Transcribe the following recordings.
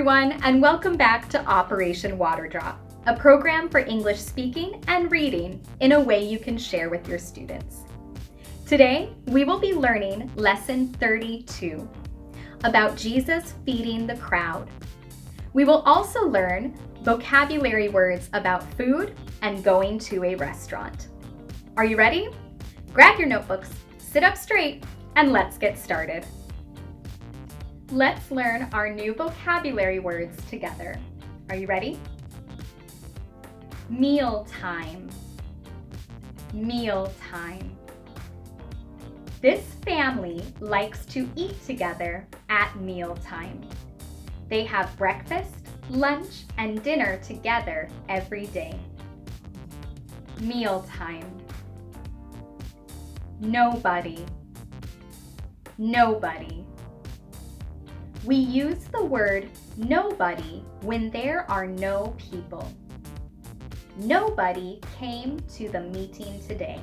everyone, and welcome back to Operation Water Drop, a program for English speaking and reading in a way you can share with your students. Today, we will be learning Lesson 32 about Jesus feeding the crowd. We will also learn vocabulary words about food and going to a restaurant. Are you ready? Grab your notebooks, sit up straight, and let's get started. Let's learn our new vocabulary words together. Are you ready? Mealtime. Mealtime. This family likes to eat together at mealtime. They have breakfast, lunch, and dinner together every day. Mealtime. Nobody. Nobody. We use the word nobody when there are no people. Nobody came to the meeting today.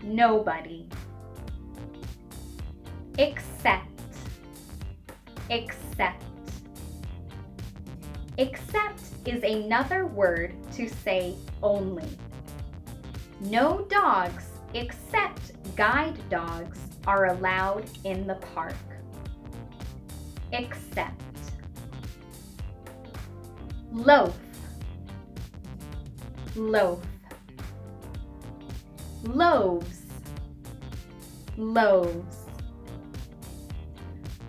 Nobody. Except. Except. Except is another word to say only. No dogs except guide dogs are allowed in the park. Except. Loaf. Loaf. Loaves. Loaves.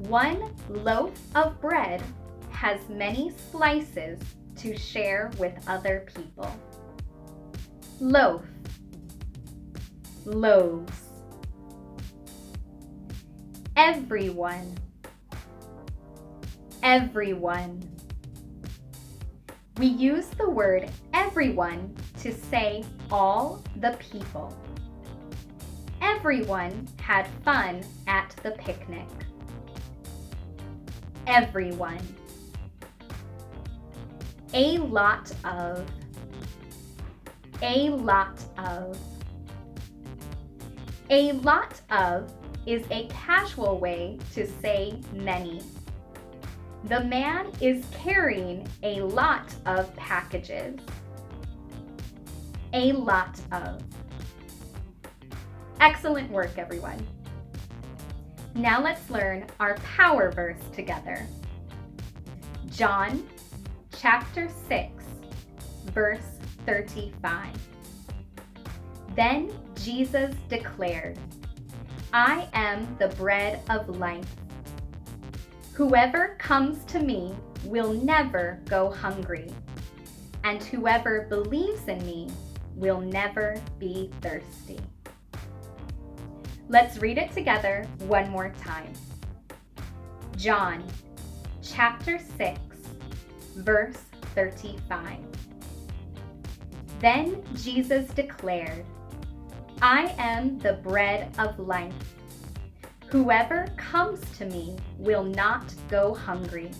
One loaf of bread has many slices to share with other people. Loaf. Loaves. Everyone. Everyone. We use the word everyone to say all the people. Everyone had fun at the picnic. Everyone. A lot of. A lot of. A lot of is a casual way to say many. The man is carrying a lot of packages. A lot of. Excellent work, everyone. Now let's learn our power verse together. John chapter 6, verse 35. Then Jesus declared, I am the bread of life. Whoever comes to me will never go hungry, and whoever believes in me will never be thirsty. Let's read it together one more time. John chapter 6, verse 35. Then Jesus declared, I am the bread of life. Whoever comes to me will not go hungry,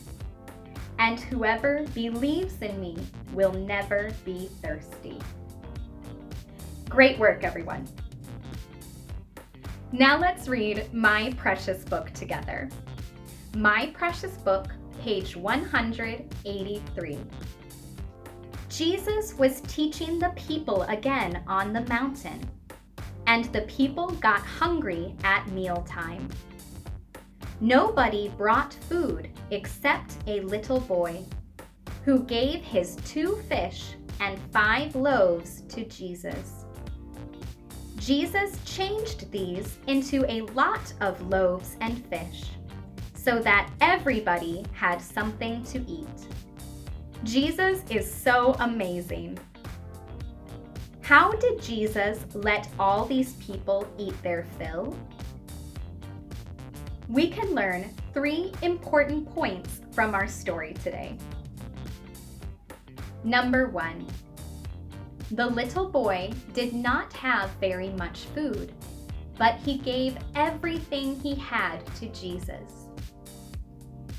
and whoever believes in me will never be thirsty. Great work, everyone. Now let's read My Precious Book together. My Precious Book, page 183. Jesus was teaching the people again on the mountain, and the people got hungry at mealtime. Nobody brought food except a little boy, who gave his 2 fish and 5 loaves to Jesus. Jesus changed these into a lot of loaves and fish, so that everybody had something to eat. Jesus is so amazing. How did Jesus let all these people eat their fill? We can learn 3 important points from our story today. Number 1, the little boy did not have very much food, but he gave everything he had to Jesus.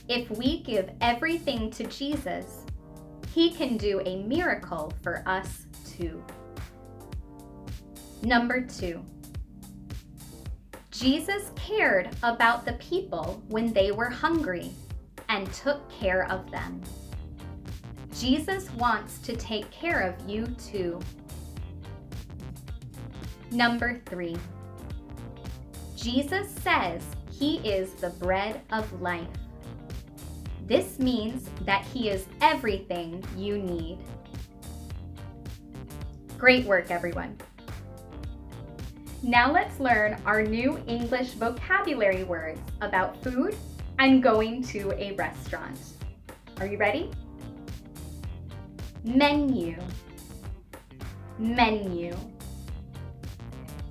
If we give everything to Jesus, he can do a miracle for us too. Number 2, Jesus cared about the people when they were hungry, and took care of them. Jesus wants to take care of you too. Number 3. Jesus says he is the bread of life. This means that he is everything you need. Great work, everyone. Now let's learn our new English vocabulary words about food and going to a restaurant. Are you ready? Menu. Menu.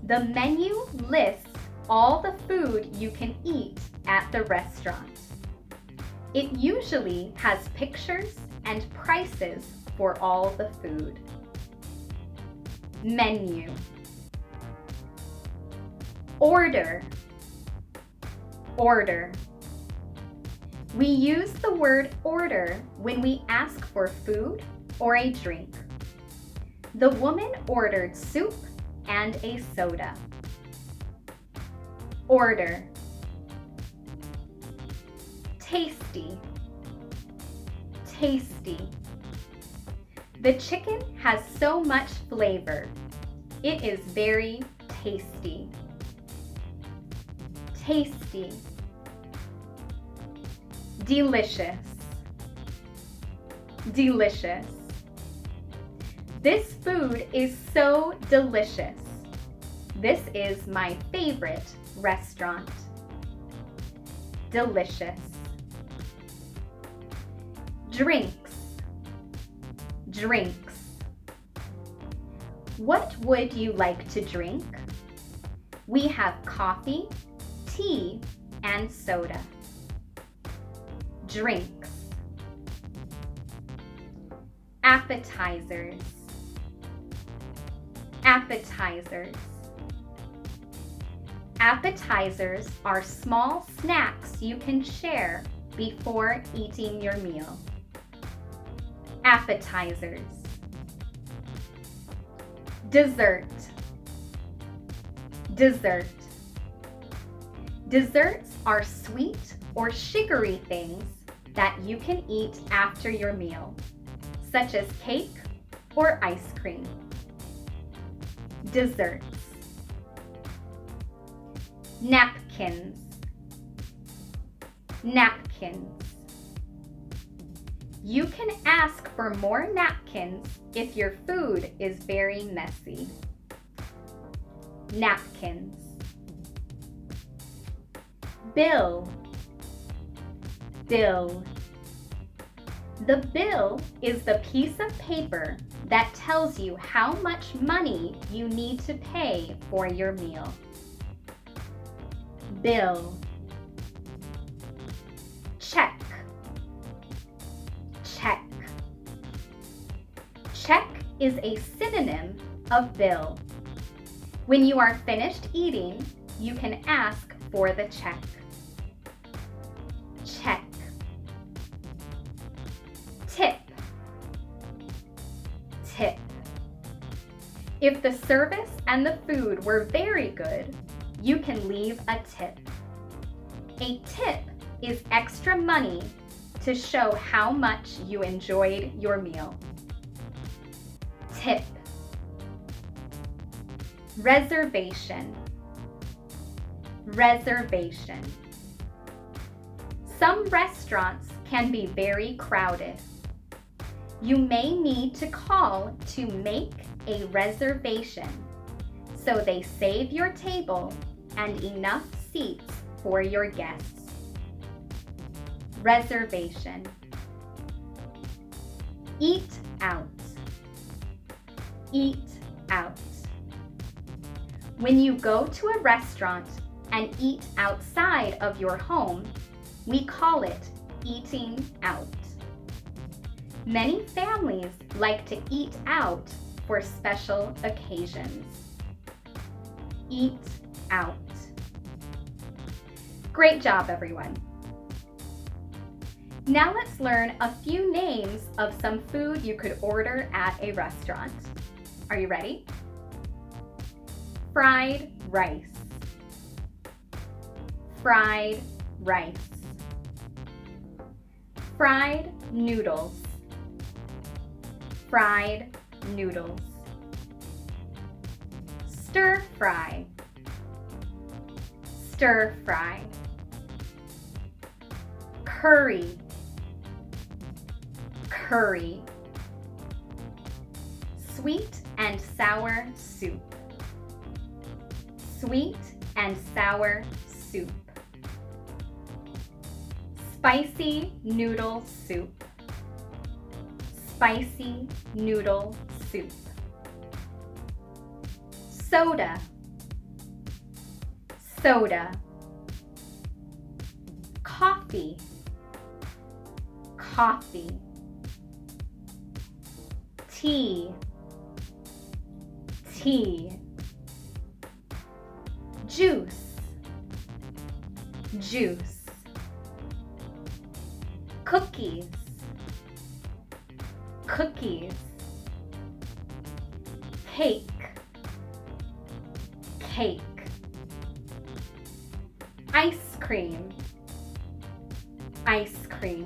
The menu lists all the food you can eat at the restaurant. It usually has pictures and prices for all the food. Menu. Order. Order. We use the word order when we ask for food or a drink. The woman ordered soup and a soda. Order. Tasty. Tasty. The chicken has so much flavor. It is very tasty. Tasty. Delicious. Delicious. This food is so delicious. This is my favorite restaurant. Delicious. Drinks. Drinks. What would you like to drink? We have coffee, tea, and soda. Drinks. Appetizers. Appetizers. Appetizers are small snacks you can share before eating your meal. Appetizers. Dessert. Dessert. Desserts are sweet or sugary things that you can eat after your meal, such as cake or ice cream. Desserts. Napkins. Napkins. You can ask for more napkins if your food is very messy. Napkins. Bill. Bill. The bill is the piece of paper that tells you how much money you need to pay for your meal. Bill. Check. Check. Check is a synonym of bill. When you are finished eating, you can ask for the check. Check. Tip. Tip. If the service and the food were very good, you can leave a tip. A tip is extra money to show how much you enjoyed your meal. Tip. Reservation. Reservation. Some restaurants can be very crowded. You may need to call to make a reservation so they save your table and enough seats for your guests. Reservation. Eat out. Eat out. When you go to a restaurant and eat outside of your home, we call it eating out. Many families like to eat out for special occasions. Eat out. Great job, everyone. Now let's learn a few names of some food you could order at a restaurant. Are you ready? Fried rice. Fried rice. Fried noodles. Fried noodles. Stir fry. Stir fry. Curry. Curry. Sweet and sour soup. Sweet and sour soup. Spicy noodle soup. Spicy noodle soup. Soda. Soda. Coffee. Coffee. Tea. Tea. Juice. Juice. Cookies. Cookies. Cake. Cake. Ice cream. Ice cream.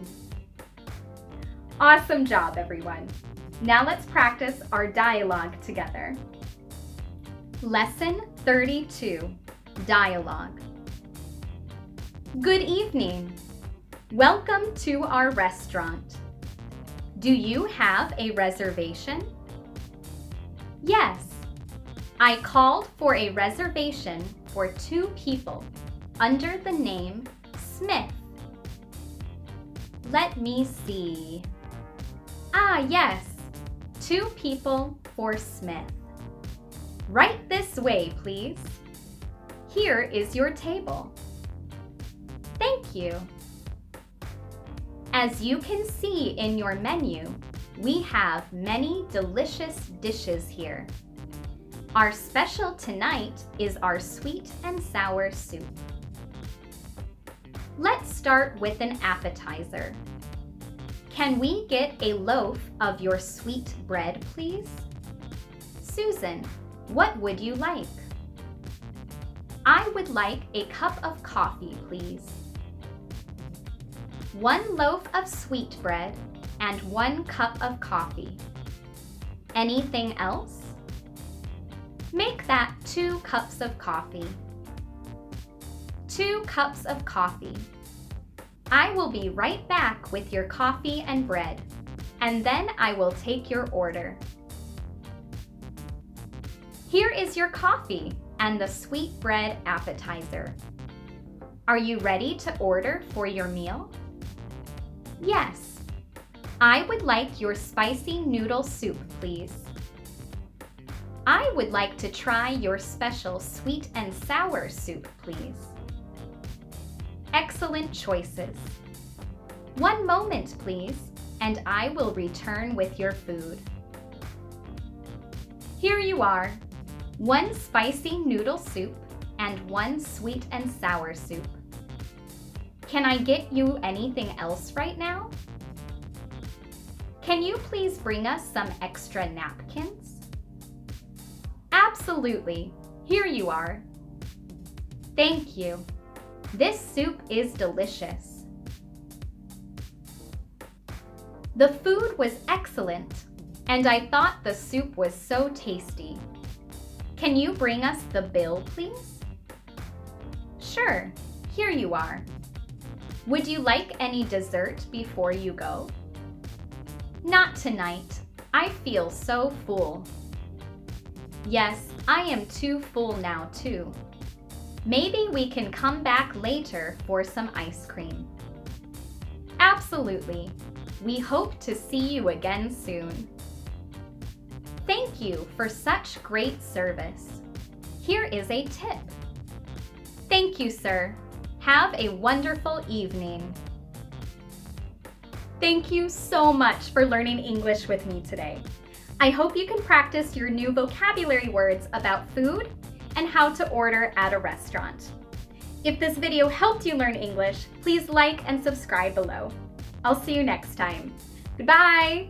Awesome job, everyone. Now let's practice our dialogue together. Lesson 32, Dialogue. Good evening. Welcome to our restaurant. Do you have a reservation? Yes. I called for a reservation for 2 people under the name Smith. Let me see. Ah, yes. 2 people for Smith. Right this way, please. Here is your table. Thank you. As you can see in your menu, we have many delicious dishes here. Our special tonight is our sweet and sour soup. Let's start with an appetizer. Can we get a loaf of your sweet bread, please? Susan, what would you like? I would like a cup of coffee, please. 1 loaf of sweet bread and 1 cup of coffee. Anything else? Make that 2 cups of coffee. 2 cups of coffee. I will be right back with your coffee and bread, and then I will take your order. Here is your coffee and the sweet bread appetizer. Are you ready to order for your meal? Yes. I would like your spicy noodle soup, please. I would like to try your special sweet and sour soup, please. Excellent choices. 1 moment, please, and I will return with your food. Here you are. 1 spicy noodle soup and 1 sweet and sour soup. Can I get you anything else right now? Can you please bring us some extra napkins? Absolutely. Here you are. Thank you. This soup is delicious. The food was excellent, and I thought the soup was so tasty. Can you bring us the bill, please? Sure. Here you are. Would you like any dessert before you go? Not tonight. I feel so full. Yes, I am too full now too. Maybe we can come back later for some ice cream. Absolutely. We hope to see you again soon. Thank you for such great service. Here is a tip. Thank you, sir. Have a wonderful evening. Thank you so much for learning English with me today. I hope you can practice your new vocabulary words about food and how to order at a restaurant. If this video helped you learn English, please like and subscribe below. I'll see you next time. Goodbye!